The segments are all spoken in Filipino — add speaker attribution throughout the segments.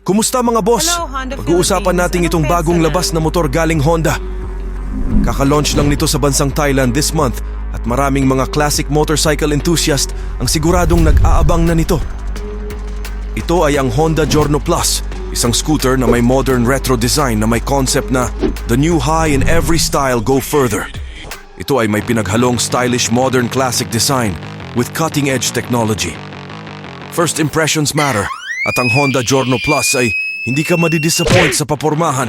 Speaker 1: Kumusta mga boss?
Speaker 2: Hello, Honda
Speaker 1: Pag-uusapan
Speaker 2: Philippines.
Speaker 1: natin
Speaker 2: Anong
Speaker 1: itong bagong
Speaker 2: pesa
Speaker 1: labas na motor galing Honda. Kaka-launch lang nito sa bansang Thailand this month at maraming mga classic motorcycle enthusiast ang siguradong nag-aabang na nito. Ito ay ang Honda Giorno Plus, isang scooter na may modern retro design na may concept na the new high in every style go further. Ito ay may pinaghalong stylish modern classic design with cutting-edge technology. First impressions matter. At ang Honda Giorno Plus ay hindi ka madidisappoint sa papormahan.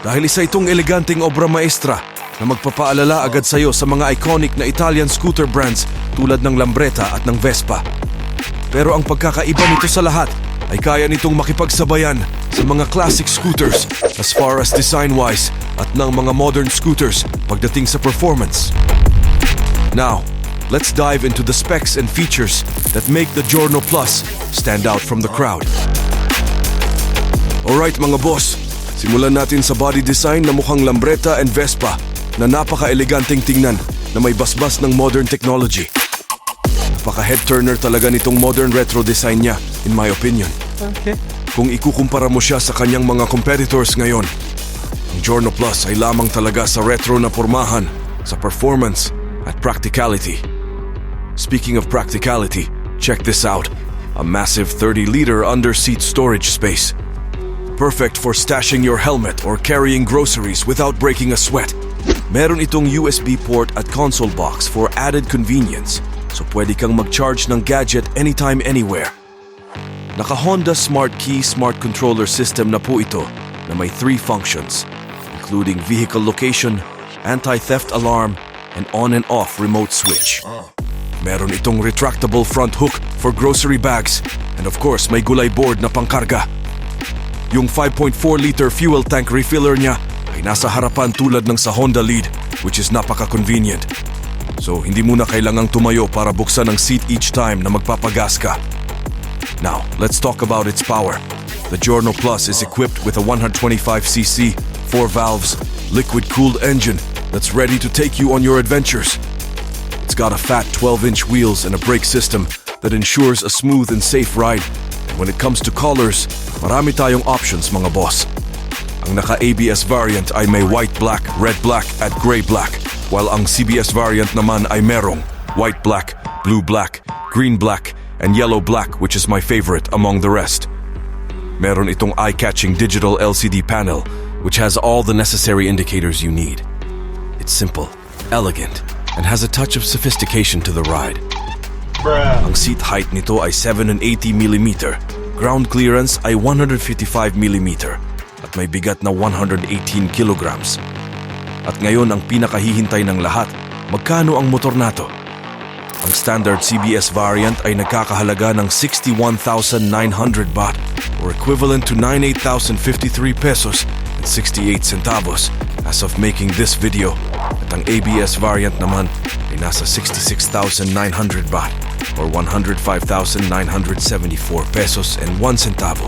Speaker 1: Dahil isa itong eleganteng obra maestra na magpapaalala agad sa iyo sa mga iconic na Italian scooter brands tulad ng Lambretta at ng Vespa. Pero ang pagkakaiba nito sa lahat ay kaya nitong makipagsabayan sa mga classic scooters as far as design-wise at ng mga modern scooters pagdating sa performance. Now, let's dive into the specs and features that make the Giorno Plus stand out from the crowd. Alright mga boss, simulan natin sa body design na mukhang Lambretta and Vespa na napaka-eleganteng tingnan na may basbas ng modern technology. Napaka-head-turner talaga nitong modern retro design niya, in my opinion.
Speaker 2: Okay.
Speaker 1: Kung ikukumpara mo siya sa kanyang mga competitors ngayon, ang Giorno Plus ay lamang talaga sa retro na pormahan, sa performance at practicality. Speaking of practicality, check this out. A massive 30-liter under-seat storage space. Perfect for stashing your helmet or carrying groceries without breaking a sweat. Meron itong USB port at console box for added convenience, so pwede kang mag-charge ng gadget anytime, anywhere. Naka-Honda Smart Key Smart Controller System na po ito na may 3 functions, including vehicle location, anti-theft alarm, and on and off remote switch. Meron itong retractable front hook for grocery bags, and of course may gulay board na pangkarga. Yung 5.4-liter fuel tank refiller niya ay nasa harapan tulad ng sa Honda Lead, which is napaka-convenient. So hindi mo na kailangang tumayo para buksan ang seat each time na magpapagas ka. Now, let's talk about its power. The Giorno Plus is equipped with a 125cc, 4 valves, liquid-cooled engine that's ready to take you on your adventures. It's got a fat 12-inch wheels and a brake system that ensures a smooth and safe ride. And when it comes to colors, marami tayong options mga boss. Ang naka-ABS variant ay may white black, red black at gray black, while ang CBS variant naman ay merong white black, blue black, green black, and yellow black, which is my favorite among the rest. Meron itong eye-catching digital LCD panel which has all the necessary indicators you need. It's simple, elegant, and has a touch of sophistication to the ride. Ang seat height nito ay 780mm, ground clearance ay 155mm, at may bigat na 118 kilograms. At ngayon ang pinakahihintay ng lahat, magkano ang motor nato? Ang standard CBS variant ay nagkakahalaga ng 61,900 baht or equivalent to 98,053 pesos and 68 centavos as of making this video. At ang ABS variant naman ay nasa 66,900 baht or 105,974 pesos and 1 centavo.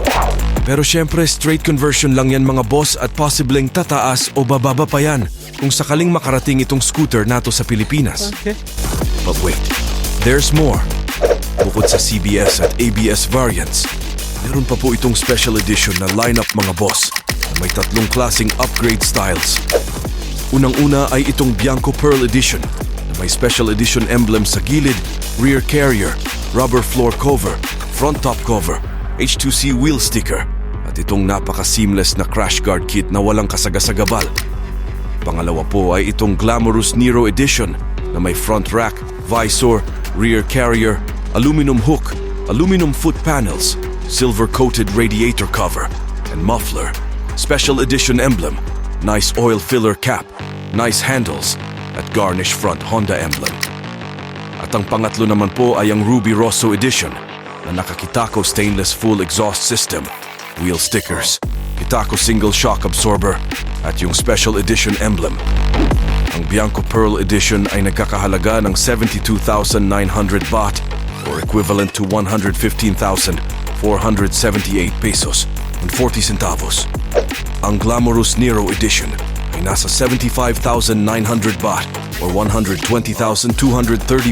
Speaker 1: Pero syempre straight conversion lang yan mga boss at posibleng tataas o bababa pa yan kung sakaling makarating itong scooter nato sa Pilipinas.
Speaker 2: Okay.
Speaker 1: But wait, there's more. Bukod sa CBS at ABS variants, meron pa po itong special edition na lineup mga boss na may 3 klaseng upgrade styles. Unang-una ay itong Bianco Pearl Edition na may special edition emblem sa gilid, rear carrier, rubber floor cover, front top cover, H2C wheel sticker, at itong napaka-seamless na crash guard kit na walang kasagasagabal. Pangalawa po ay itong Glamorous Nero Edition na may front rack, visor, rear carrier, aluminum hook, aluminum foot panels, silver-coated radiator cover, and muffler. Special edition emblem, nice oil filler cap, nice handles, at garnish front Honda emblem. At ang pangatlo naman po ay ang Ruby Rosso Edition na naka-Kitako stainless full exhaust system, wheel stickers, Kitako single shock absorber, at yung special edition emblem. Ang Bianco Pearl Edition ay nagkakahalaga ng 72,900 baht or equivalent to 115,478 pesos and 40 centavos. Ang Glamorous Nero Edition ay nasa 75,900 baht or 120,230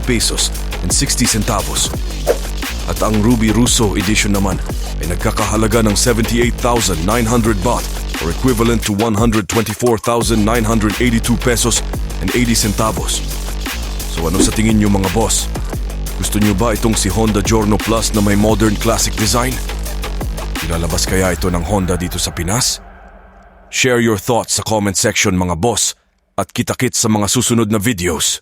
Speaker 1: pesos and 60 centavos. At ang Ruby Russo Edition naman ay nagkakahalaga ng 78,900 baht or equivalent to 124,982 pesos and 80 centavos. So ano sa tingin niyo mga boss? Gusto niyo ba itong si Honda Giorno Plus na may modern classic design? Ilalabas kaya ito ng Honda dito sa Pinas? Share your thoughts sa comment section mga boss at kita-kits sa mga susunod na videos.